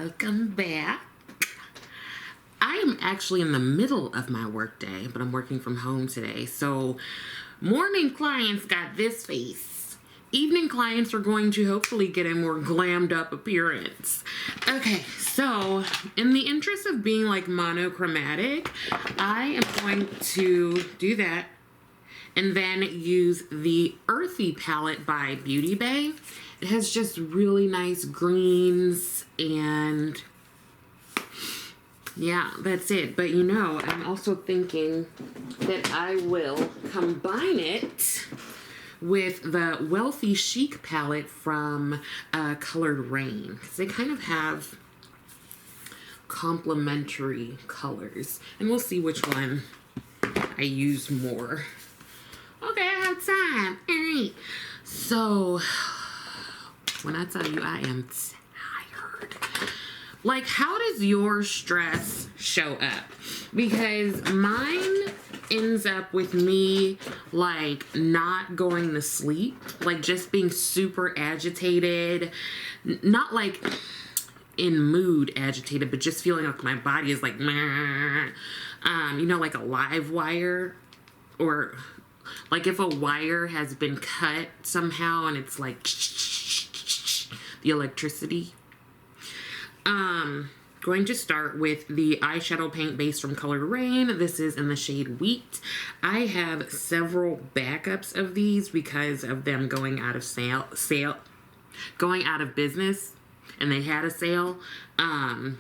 Welcome back. I am actually in the middle of my workday, but I'm working from home today. So morning clients got this face. Evening clients are going to hopefully get a more glammed up appearance. Okay, so in the interest of being like monochromatic, I am going to do that and then use the Earthy palette by Beauty Bay. It has just really nice greens and yeah, that's it. But you know, I'm also thinking that I will combine it with the Wealthy Chic palette from Colored Raine, because they kind of have complementary colors. And we'll see which one I use more. Okay, I have time. All right. So, when I tell you I am tired, like, how does your stress show up? Because mine ends up with me, like, not going to sleep, like, just being super agitated, not like in mood agitated, but just feeling like my body is like, you know, like a live wire, or like if a wire has been cut somehow and it's like the electricity. Going to start with the eyeshadow paint base from Colored Raine. This is in the shade Wheat. I have several backups of these because of them going out of going out of business, and they had a sale. So I'm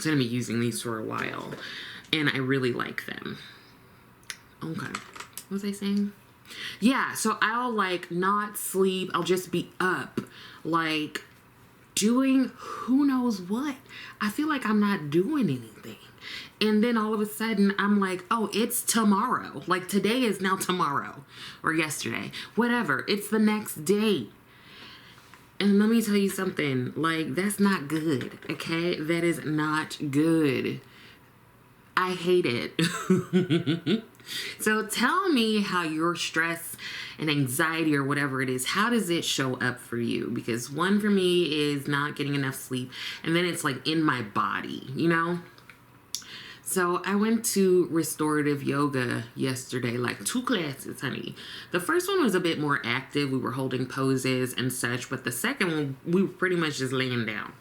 gonna be using these for a while, and I really like them. Okay, what was I saying? Yeah, so I'll like not sleep. I'll just be up, like doing who knows what. I feel like I'm not doing anything. And then all of a sudden I'm like, oh, it's tomorrow. Like today is now tomorrow, or yesterday, whatever. It's the next day. And let me tell you something, like, that's not good, okay? That is not good. I hate it. So tell me how your stress and anxiety or whatever it is, how does it show up for you? Because one for me is not getting enough sleep, and then it's like in my body, you know? So I went to restorative yoga yesterday, like 2 classes, honey. The first one was a bit more active. We were holding poses and such, but the second one, we were pretty much just laying down.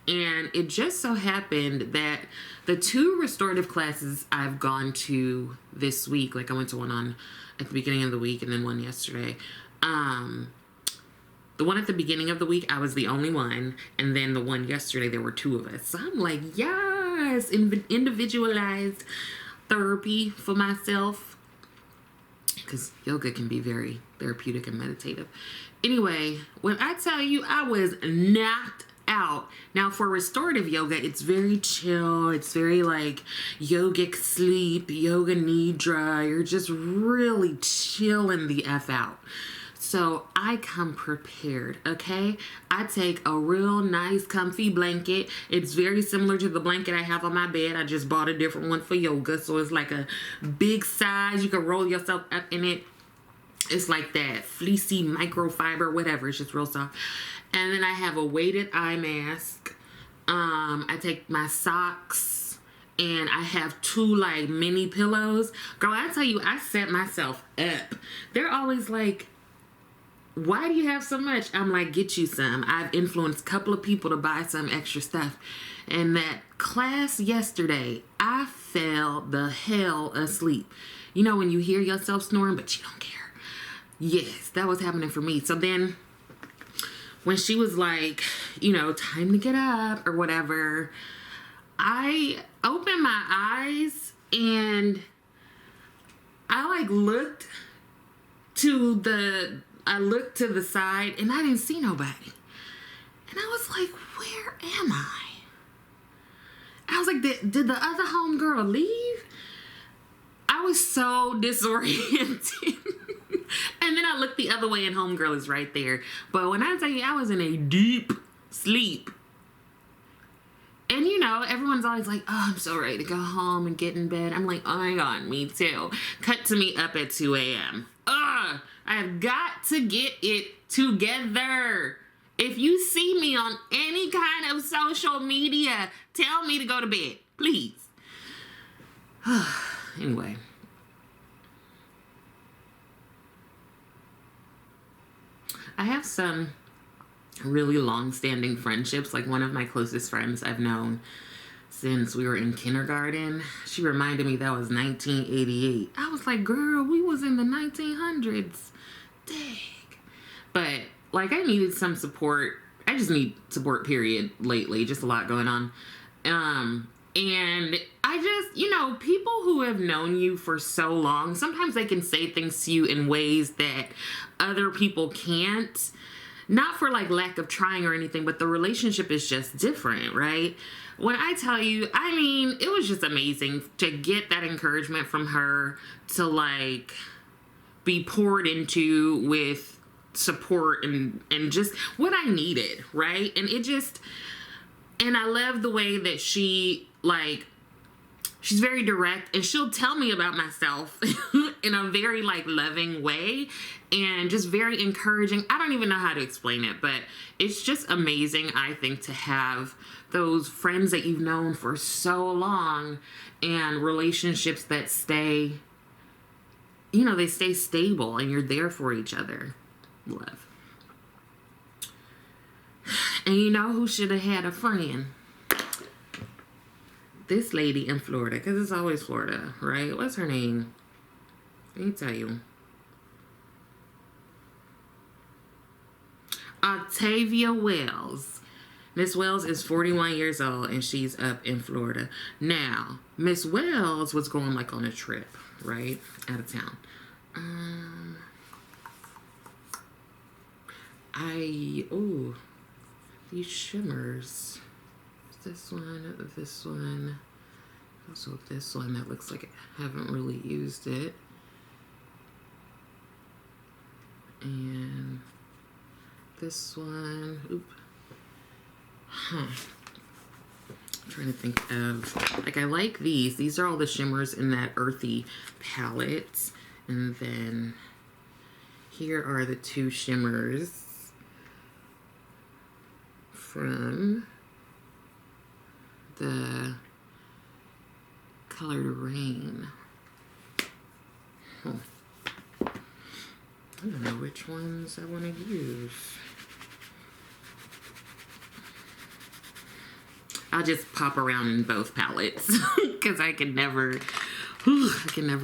And it just so happened that the 2 restorative classes I've gone to this week, like I went to one on at the beginning of the week and then one yesterday. The one at the beginning of the week, I was the only one. And then the one yesterday, there were 2 of us. So I'm like, yes, individualized therapy for myself. Because yoga can be very therapeutic and meditative. Anyway, when I tell you I was knocked out. Now for restorative yoga, it's very chill. It's very like yogic sleep, yoga nidra. You're just really chilling the F out. So I come prepared, okay? I take a real nice comfy blanket. It's very similar to the blanket I have on my bed. I just bought a different one for yoga. So it's like a big size. You can roll yourself up in it. It's like that fleecy microfiber, whatever. It's just real soft. And then I have a weighted eye mask. I take my socks, and I have 2 like mini pillows. Girl, I tell you, I set myself up. They're always like, why do you have so much? I'm like, get you some. I've influenced a couple of people to buy some extra stuff. And that class yesterday, I fell the hell asleep. You know when you hear yourself snoring, but you don't care. Yes, that was happening for me. So then when she was like, you know, time to get up or whatever, I opened my eyes and I like looked to the side and I didn't see nobody. And I was like, where am I? I was like, did the other homegirl leave? I was so disoriented. And then I looked the other way and homegirl is right there. But when I tell you I was in a deep sleep. And you know, everyone's always like, oh, I'm so ready to go home and get in bed. I'm like, oh my God, me too. Cut to me up at 2 a.m. I have got to get it together. If you see me on any kind of social media, tell me to go to bed, please. Anyway. I have some really long-standing friendships. Like one of my closest friends I've known since we were in kindergarten. She reminded me that was 1988. I was like, girl, we was in the 1900s. Dang. But like, I needed some support. I just need support, period, lately. Just a lot going on. And I just, you know, people who have known you for so long, sometimes they can say things to you in ways that other people can't. Not for like lack of trying or anything, but the relationship is just different, right? When I tell you, I mean, it was just amazing to get that encouragement from her, to like be poured into with support and just what I needed, right? And it just, and I love the way that she, like, she's very direct, and she'll tell me about myself in a very like loving way and just very encouraging. I don't even know how to explain it, but it's just amazing, I think, to have those friends that you've known for so long and relationships that stay, you know, they stay stable and you're there for each other. Love. And you know who should have had a friend? This lady in Florida, because it's always Florida, right? What's her name? Let me tell you. Octavia Wells. Miss Wells is 41 years old, and she's up in Florida. Now, Miss Wells was going like on a trip, right? Out of town. These shimmers. This one, also this one that looks like I haven't really used it. And this one, I'm trying to think of, like, I like these. These are all the shimmers in that earthy palette. And then here are the two shimmers from the color Raine. I don't know which ones I want to use. I'll just pop around in both palettes because I can never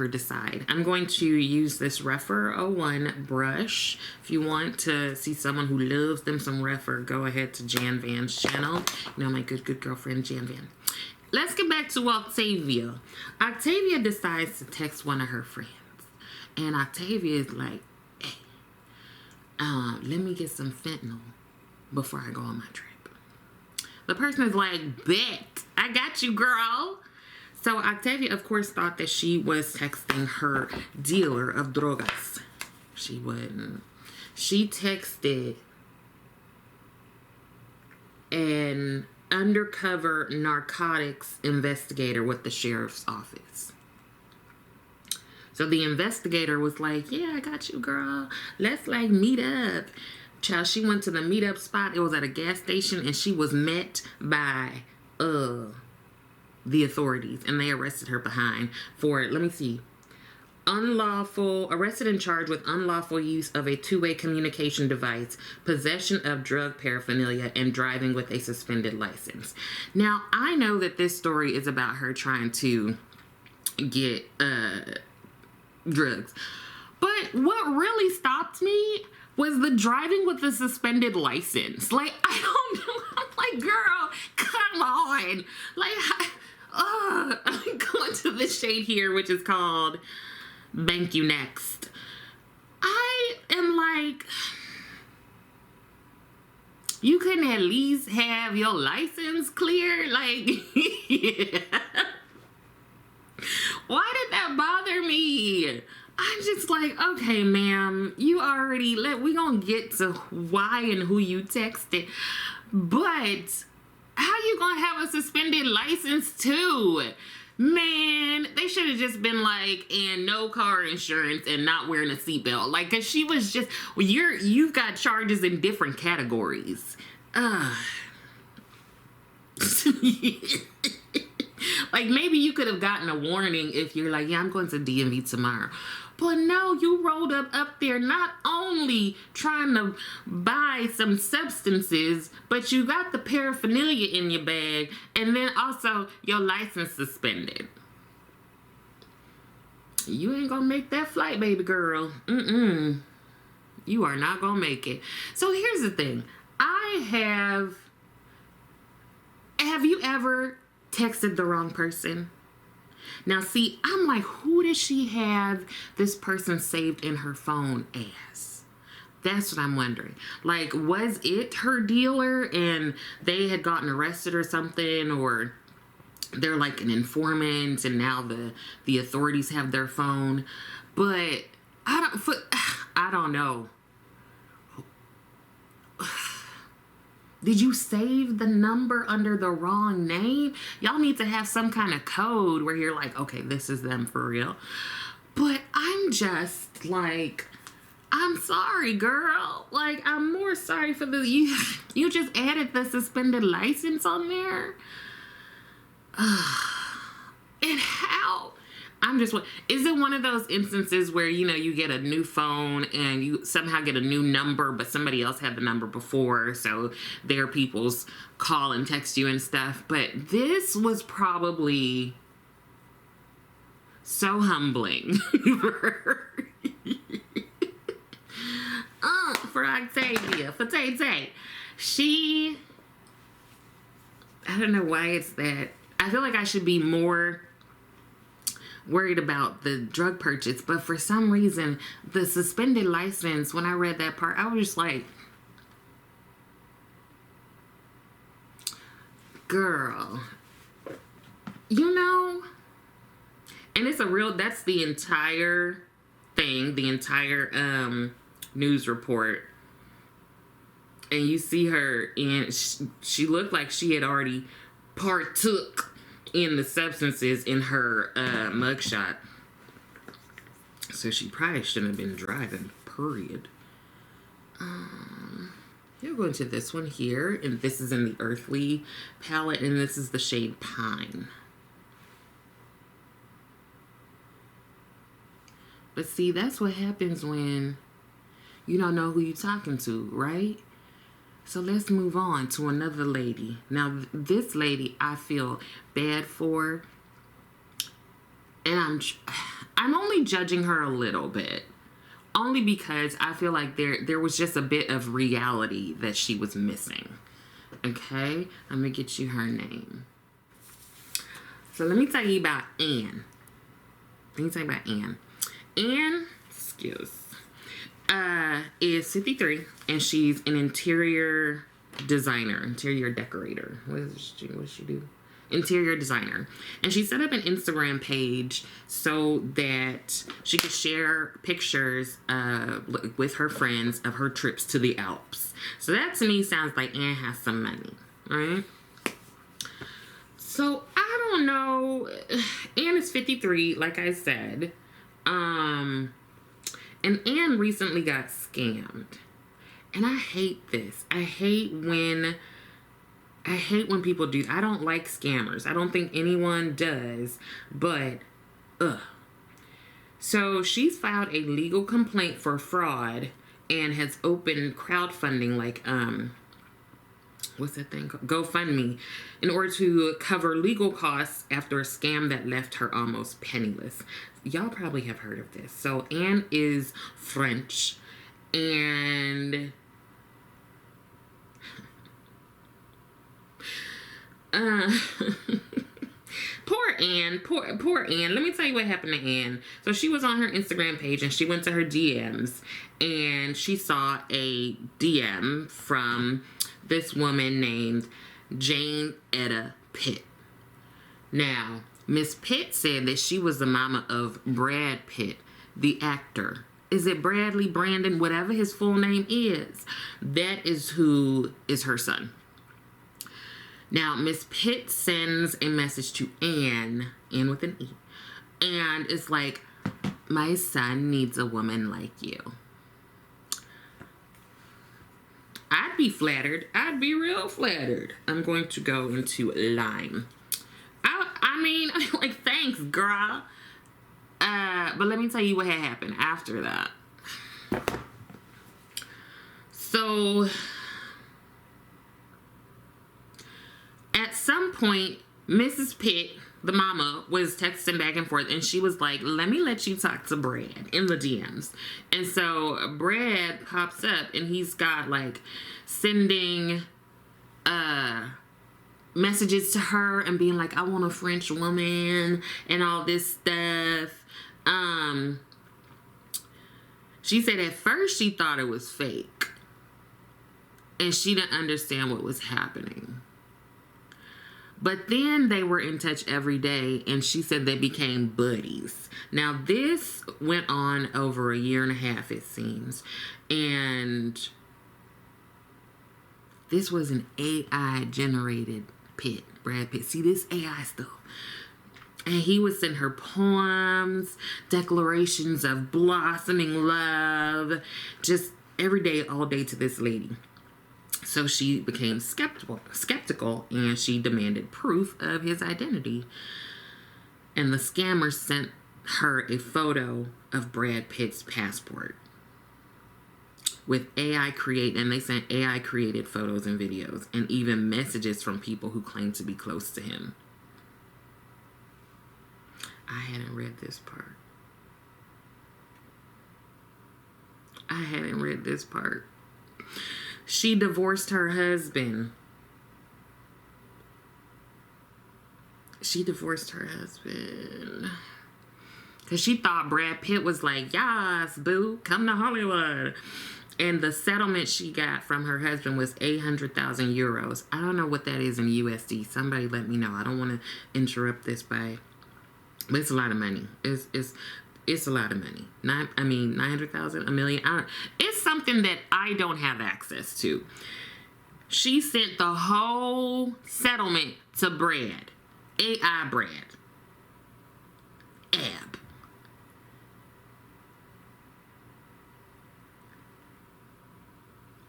decide. I'm going to use this Rephr 01 brush. If you want to see someone who loves them some Rephr, go ahead to Jan Van's channel. You know, my good girlfriend Jan Van. Let's get back to Octavia. Octavia decides to text one of her friends. And Octavia is like, hey, let me get some fentanyl before I go on my trip. The person is like, bet, I got you, girl. So Octavia, of course, thought that she was texting her dealer of drogas. She wouldn't. She texted an undercover narcotics investigator with the sheriff's office. So the investigator was like, yeah, I got you, girl. Let's like meet up. Child, she went to the meetup spot. It was at a gas station, and she was met by the authorities, and they arrested her behind for, let me see, arrested and charged with unlawful use of a two-way communication device, possession of drug paraphernalia, and driving with a suspended license. Now, I know that this story is about her trying to get drugs, but what really stopped me was the driving with the suspended license. Like, I don't know. I'm like, girl, come on. Like, I'm going to the shade here, which is called Bank You Next. I am like, you couldn't at least have your license clear? Like, yeah. Why did that bother me? I'm just like, okay, ma'am, you already, we gonna get to why and who you texted, but how you gonna have a suspended license too? Man, they should have just been like, and no car insurance and not wearing a seatbelt. Like, cause she was just, well, you've got charges in different categories. Like, maybe you could have gotten a warning if you're like, yeah, I'm going to DMV tomorrow. But no, you rolled up there not only trying to buy some substances, but you got the paraphernalia in your bag, and then also your license suspended. You ain't gonna make that flight, baby girl. You are not gonna make it. So here's the thing. Have you ever texted the wrong person? Now, see, I'm like, who does she have this person saved in her phone as? That's what I'm wondering. Like, was it her dealer and they had gotten arrested or something, or they're like an informant and now the authorities have their phone? But I don't know. Did you save the number under the wrong name? Y'all need to have some kind of code where you're like, okay, this is them for real. But I'm just like, I'm sorry, girl. Like, I'm more sorry for you just added the suspended license on there. And how? I'm just, is it one of those instances where, you know, you get a new phone and you somehow get a new number, but somebody else had the number before, so their people's call and text you and stuff? But this was probably so humbling for Octavia, for Tay-Tay. I don't know why it's that. I feel like I should be more worried about the drug purchase, but for some reason the suspended license, when I read that part, I was just like, girl, you know. And it's that's the entire thing, the entire news report. And you see her, and she looked like she had already partook in the substances in her mugshot. So she probably shouldn't have been driving, period. You're going to this one here, and this is in the Earthly palette, and this is the shade Pine. But see, that's what happens when you don't know who you're talking to, right? So let's move on to another lady. Now, this lady I feel bad for, and I'm only judging her a little bit, only because I feel like there was just a bit of reality that she was missing. Okay, I'm gonna get you her name. So let me tell you about Anne. Anne, is 53, and she's an interior designer, interior decorator. What does she do? Interior designer. And she set up an Instagram page so that she could share pictures with her friends of her trips to the Alps. So that to me sounds like Anne has some money, right? So I don't know. Anne is 53, like I said. And Anne recently got scammed. And I hate this. I hate when people do. I don't like scammers. I don't think anyone does. But, So she's filed a legal complaint for fraud and has opened crowdfunding, like, what's that thing called? GoFundMe, in order to cover legal costs after a scam that left her almost penniless. Y'all probably have heard of this. So Anne is French, and poor Anne. Let me tell you what happened to Anne. So she was on her Instagram page and she went to her DMs and she saw a DM from this woman named Jane Etta Pitt. Now, Miss Pitt said that she was the mama of Brad Pitt, the actor. Is it Bradley, Brandon, whatever his full name is? That is who is her son. Now, Miss Pitt sends a message to Anne, N with an E. And it's like, my son needs a woman like you. I'd be flattered. I'd be real flattered. I'm going to go into lime. I mean, like, thanks, girl. But let me tell you what had happened after that. So, at some point, Mrs. Pitt, the mama, was texting back and forth, and she was like, let me let you talk to Brad in the DMs. And so Brad pops up, and he's got, like, sending messages to her and being like, I want a French woman and all this stuff. She said at first she thought it was fake, and she didn't understand what was happening. But then they were in touch every day, and she said they became buddies. Now, this went on over 1.5 years, it seems. And this was an AI-generated Pitt, Brad Pitt. See, this AI stuff. And he would send her poems, declarations of blossoming love, just every day, all day to this lady. So she became skeptical, and she demanded proof of his identity. And the scammer sent her a photo of Brad Pitt's passport with and they sent AI created photos and videos, and even messages from people who claimed to be close to him. I hadn't read this part. She divorced her husband. Because she thought Brad Pitt was like, yes, boo, come to Hollywood. And the settlement she got from her husband was 800,000 euros. I don't know what that is in USD. Somebody let me know. I don't want to interrupt this but it's a lot of money. It's a lot of money. 900,000, $1 million. It's something that I don't have access to. She sent the whole settlement to Brad. AI Brad. Ab.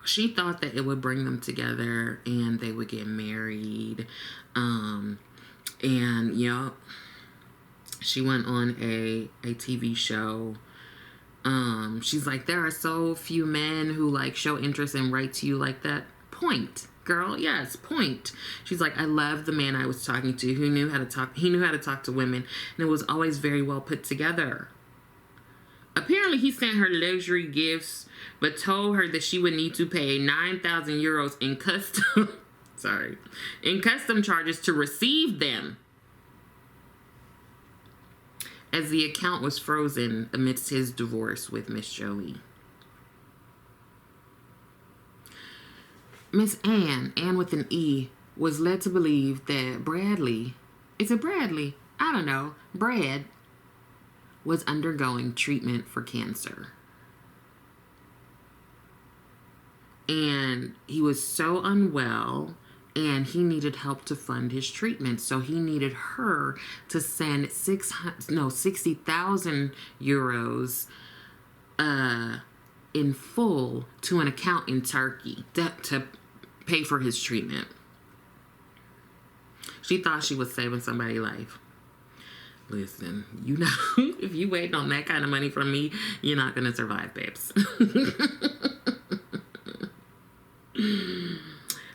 She thought that it would bring them together and they would get married. And, she went on a TV show. She's like, there are so few men who like show interest and write to you like that. Point, girl. Yes, point. She's like, I love the man I was talking to who knew how to talk. He knew how to talk to women, and it was always very well put together. Apparently, he sent her luxury gifts, but told her that she would need to pay 9,000 euros in custom charges to receive them, as the account was frozen amidst his divorce with Miss Jolie. Miss Anne with an E, was led to believe that Brad was undergoing treatment for cancer. And he was so unwell, and he needed help to fund his treatment. So he needed her to send 60,000 euros in full to an account in Turkey to pay for his treatment. She thought she was saving somebody's life. Listen, if you waiting on that kind of money from me, you're not going to survive, babes.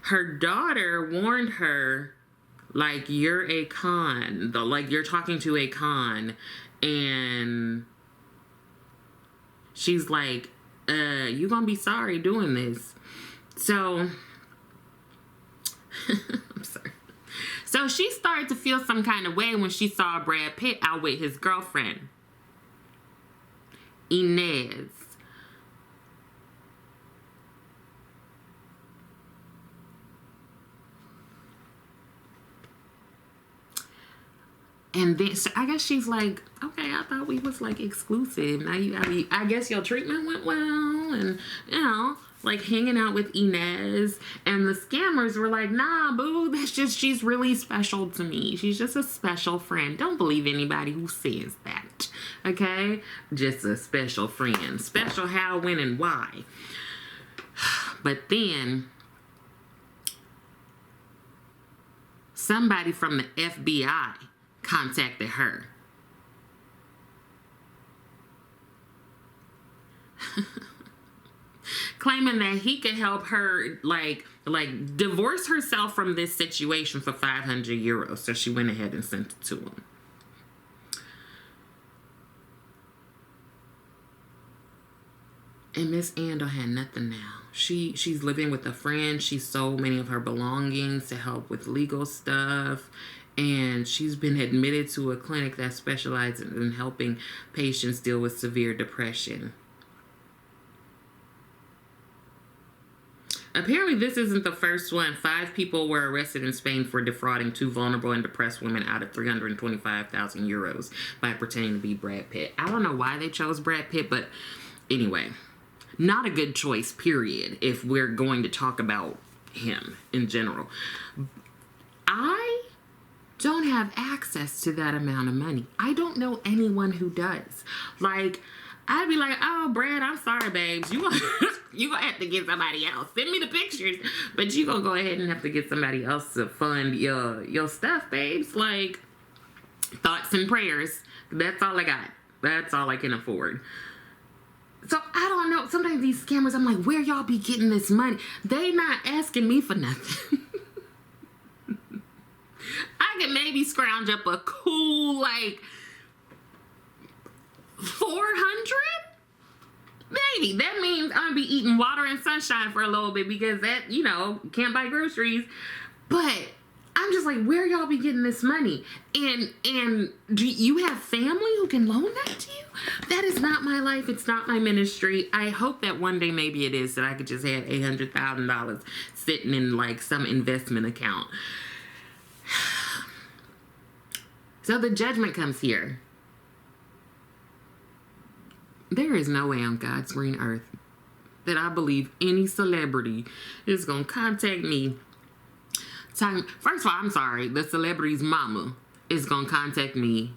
Her daughter warned her, like, you're a con. Like, you're talking to a con. And she's like, you're going to be sorry doing this. So, I'm sorry. So she started to feel some kind of way when she saw Brad Pitt out with his girlfriend, Inez. And then, so I guess she's like, okay, I thought we was like exclusive. Now I guess your treatment went well, and like hanging out with Inez, and the scammers were like, nah, boo, that's just, she's really special to me. She's just a special friend. Don't believe anybody who says that, okay? Just a special friend. Special how, when, and why. But then somebody from the FBI contacted her. Claiming that he could help her like divorce herself from this situation for 500 euros. So she went ahead and sent it to him. And Miss Andel had nothing now. She's living with a friend. She sold many of her belongings to help with legal stuff. And she's been admitted to a clinic that specializes in helping patients deal with severe depression. Apparently, this isn't the first one. 5 people were arrested in Spain for defrauding 2 vulnerable and depressed women out of 325,000 euros by pretending to be Brad Pitt. I don't know why they chose Brad Pitt, but anyway, not a good choice, period, if we're going to talk about him in general. I don't have access to that amount of money. I don't know anyone who does. Like, I'd be like, oh, Brad, I'm sorry, babes. You gonna have to get somebody else. Send me the pictures. But you gonna go ahead and have to get somebody else to fund your stuff, babes. Like, thoughts and prayers. That's all I got. That's all I can afford. So, I don't know. Sometimes these scammers, I'm like, where y'all be getting this money? They not asking me for nothing. I can maybe scrounge up a cool, like, 400? Maybe. That means I'm gonna be eating water and sunshine for a little bit because that, you know, can't buy groceries. But I'm just like, where y'all be getting this money? And do you have family who can loan that to you? That is not my life. It's not my ministry. I hope that one day maybe it is, that I could just have $800,000 sitting in like some investment account. So the judgment comes here. There is no way on God's green earth that I believe any celebrity is going to contact me. First of all, I'm sorry. The celebrity's mama is going to contact me.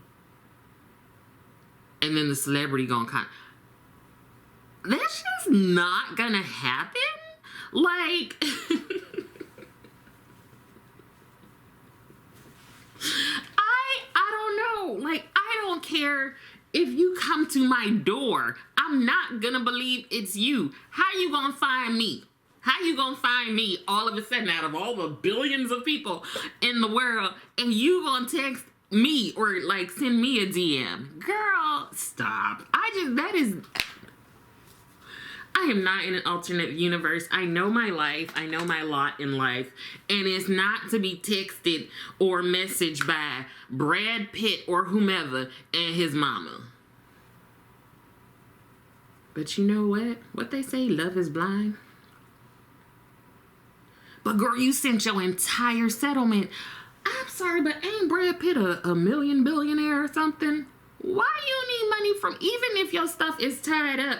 And then the celebrity going to That's just not going to happen. Like, I don't know. Like, I don't care if you come to my door. I'm not gonna believe it's you. How you gonna find me? How you gonna find me all of a sudden out of all the billions of people in the world, and you gonna text me or like send me a DM? Girl, stop. I am not in an alternate universe. I know my life. I know my lot in life. And it's not to be texted or messaged by Brad Pitt or whomever and his mama. But you know what? What they say, love is blind. But girl, you sent your entire settlement. I'm sorry, but ain't Brad Pitt a million billionaire or something? Why you need money from, even if your stuff is tied up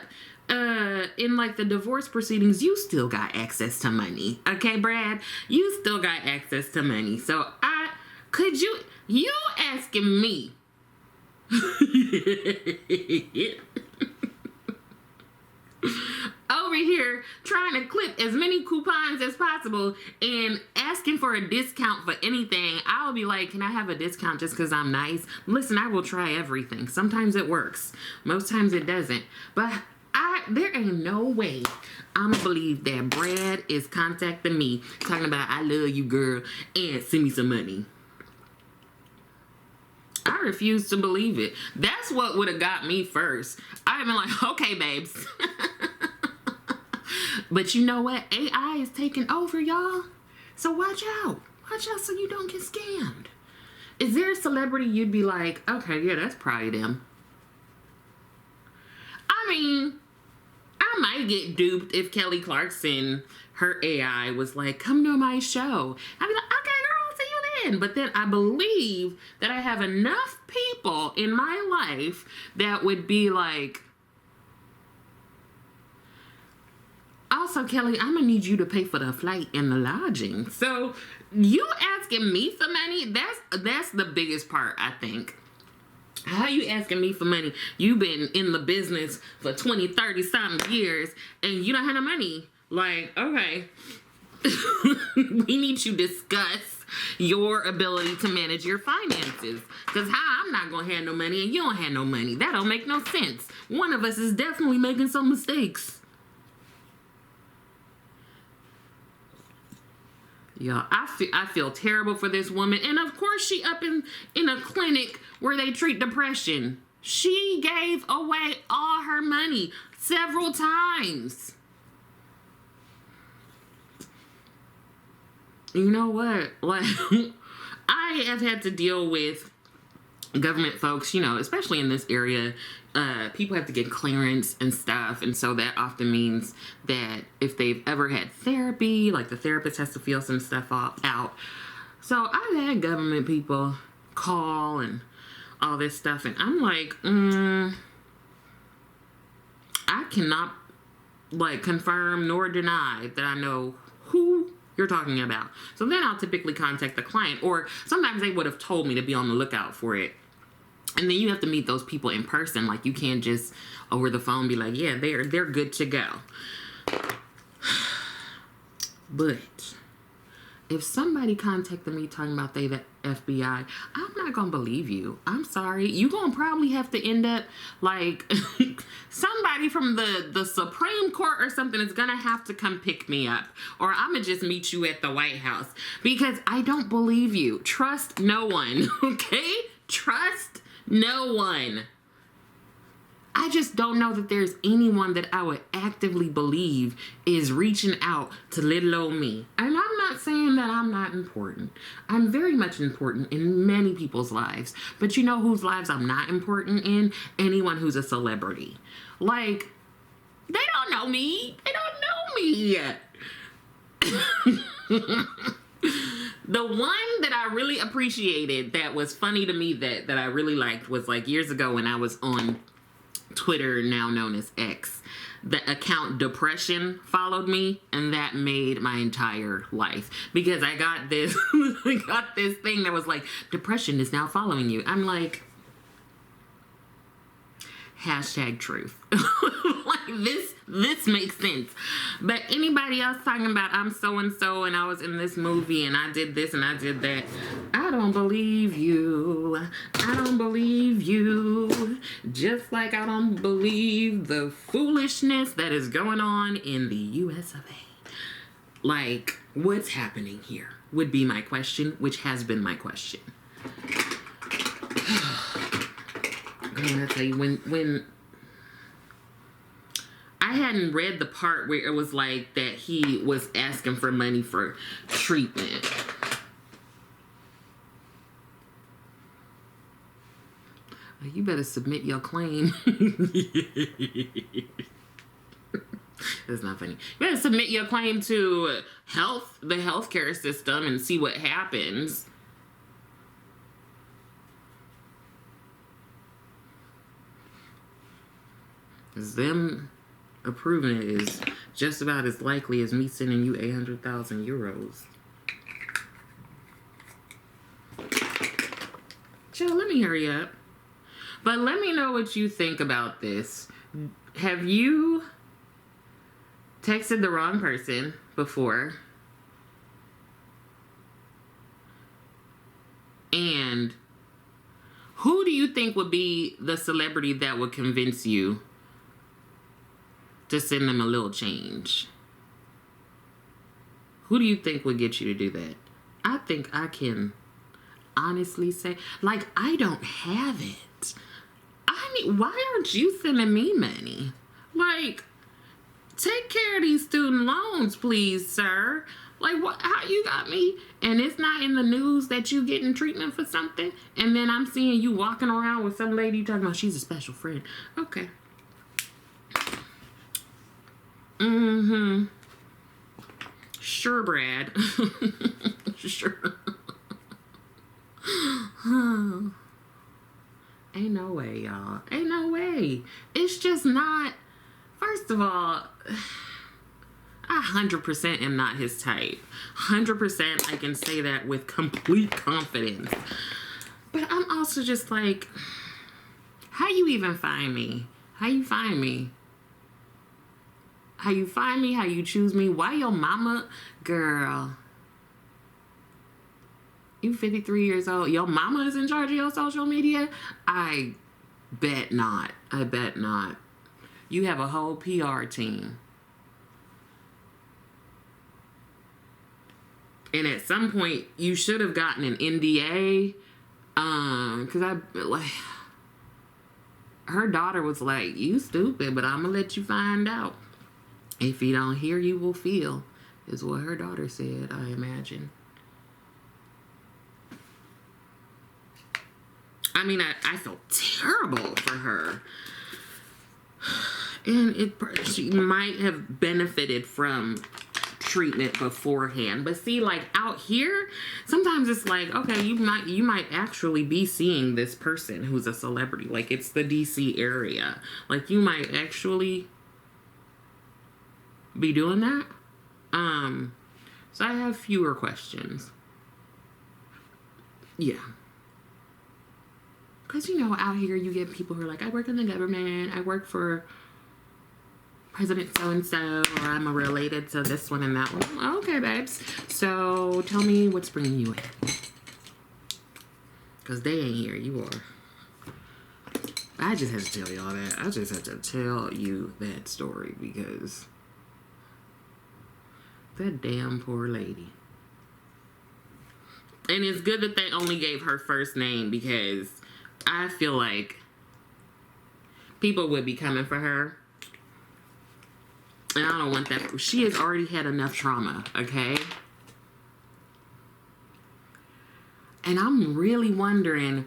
in like the divorce proceedings, you still got access to money. Okay, Brad? You still got access to money. So you asking me over here trying to clip as many coupons as possible and asking for a discount for anything. I'll be like, can I have a discount just because I'm nice? Listen, I will try everything. Sometimes it works. Most times it doesn't. But there ain't no way I'm gonna believe that Brad is contacting me talking about, I love you, girl, and send me some money. I refuse to believe it. That's what would have got me first. I'd have been like, okay, babes. But you know what? AI is taking over, y'all. So watch out. Watch out so you don't get scammed. Is there a celebrity you'd be like, okay, yeah, that's probably them? I mean, I might get duped if Kelly Clarkson, her AI, was like, come to my show. I'd be like, okay, girl, see you then. But then I believe that I have enough people in my life that would be like, I'll also, Kelly, I'm gonna need you to pay for the flight and the lodging. So you asking me for money, that's the biggest part, I think. How you asking me for money? You've been in the business for 20, 30 something years and you don't have no money. Like, okay. We need to discuss your ability to manage your finances. Because how I'm not going to have no money and you don't have no money. That don't make no sense. One of us is definitely making some mistakes. Yeah, I feel terrible for this woman. And of course she up in a clinic where they treat depression. She gave away all her money several times. You know what? Like, I have had to deal with government folks, you know, especially in this area. People have to get clearance and stuff, and so that often means that if they've ever had therapy, like the therapist has to fill some stuff out. So I've had government people call and all this stuff, and I'm like, I cannot like confirm nor deny that I know who you're talking about. So then I'll typically contact the client, or sometimes they would have told me to be on the lookout for it. And then you have to meet those people in person. Like, you can't just over the phone be like, yeah, they're good to go. But if somebody contacted me talking about they the FBI, I'm not gonna believe you. I'm sorry. You gonna probably have to end up like somebody from the Supreme Court or something is gonna have to come pick me up, or I'm gonna just meet you at the White House, because I don't believe you. Trust no one. Okay? Trust no one. I just don't know that there's anyone that I would actively believe is reaching out to little old me. And I'm not saying that I'm not important. I'm very much important in many people's lives. But you know whose lives I'm not important in? Anyone who's a celebrity. Like, they don't know me. They don't know me yet. The one that I really appreciated, that was funny to me, that I really liked, was like years ago when I was on Twitter, now known as X. The account Depression followed me, and that made my entire life, because I got this thing that was like, depression is now following you. I'm like, hashtag truth. Like, this makes sense. But anybody else talking about I'm so-and-so and I was in this movie and I did this and I did that, I don't believe you. I don't believe you. Just like I don't believe the foolishness that is going on in the US of A. Like, what's happening here would be my question, which has been my question. I'm gonna tell you, when I hadn't read the part where it was like that he was asking for money for treatment. You better submit your claim. That's not funny. You better submit your claim to the healthcare system, and see what happens. Them approving it is just about as likely as me sending you 800,000 euros. Chill, let me hurry up. But let me know what you think about this. Have you texted the wrong person before? And who do you think would be the celebrity that would convince you to send them a little change? Who do you think would get you to do that? I think I can honestly say, like, I don't have it. I mean, why aren't you sending me money? Like, take care of these student loans, please, sir. Like, what? How you got me? And it's not in the news that you getting treatment for something, and then I'm seeing you walking around with some lady talking about she's a special friend. Okay. Mm-hmm. Sure, Brad. Sure. Ain't no way, y'all. Ain't no way. It's just not. First of all, I 100% am not his type. 100% I can say that with complete confidence. But I'm also just like, how you even find me? How you find me? How you find me? How you choose me? Why your mama? Girl. You 53 years old. Your mama is in charge of your social media? I bet not. I bet not. You have a whole PR team. And at some point, you should have gotten an NDA. Because her daughter was like, you stupid, but I'm going to let you find out. If you don't hear, you will feel, is what her daughter said, I imagine. I mean, I felt terrible for her. And she might have benefited from treatment beforehand. But see, like out here, sometimes it's like, okay, you might actually be seeing this person who's a celebrity. Like it's the DC area. Like you might actually be doing that. So I have fewer questions. Yeah. Because, you know, out here you get people who are like, I work in the government, I work for President so-and-so, or I'm related to this one and that one. Okay, babes. So tell me what's bringing you in. Because they ain't here, you are. I just had to tell y'all that. I just had to tell you that story because that damn poor lady. And it's good that they only gave her first name because I feel like people would be coming for her. And I don't want that. She has already had enough trauma, okay? And I'm really wondering,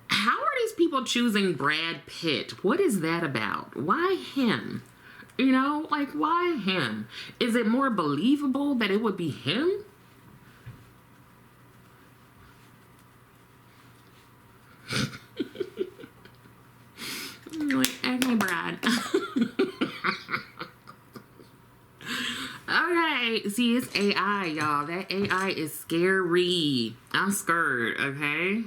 how are these people choosing Brad Pitt? What is that about? Why him? You know, like, why him? Is it more believable that it would be him? Like, okay, Brad. Okay, see, it's AI, y'all. That AI is scary. I'm scared, okay?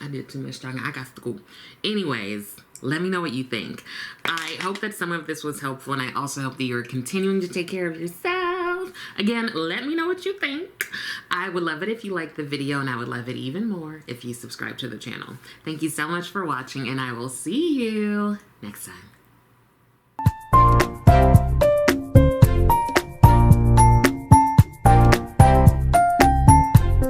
I did too much talking. I got to go. Anyways, let me know what you think. I hope that some of this was helpful, and I also hope that you're continuing to take care of yourself. Again, let me know what you think. I would love it if you liked the video, and I would love it even more if you subscribe to the channel. Thank you so much for watching, and I will see you next time.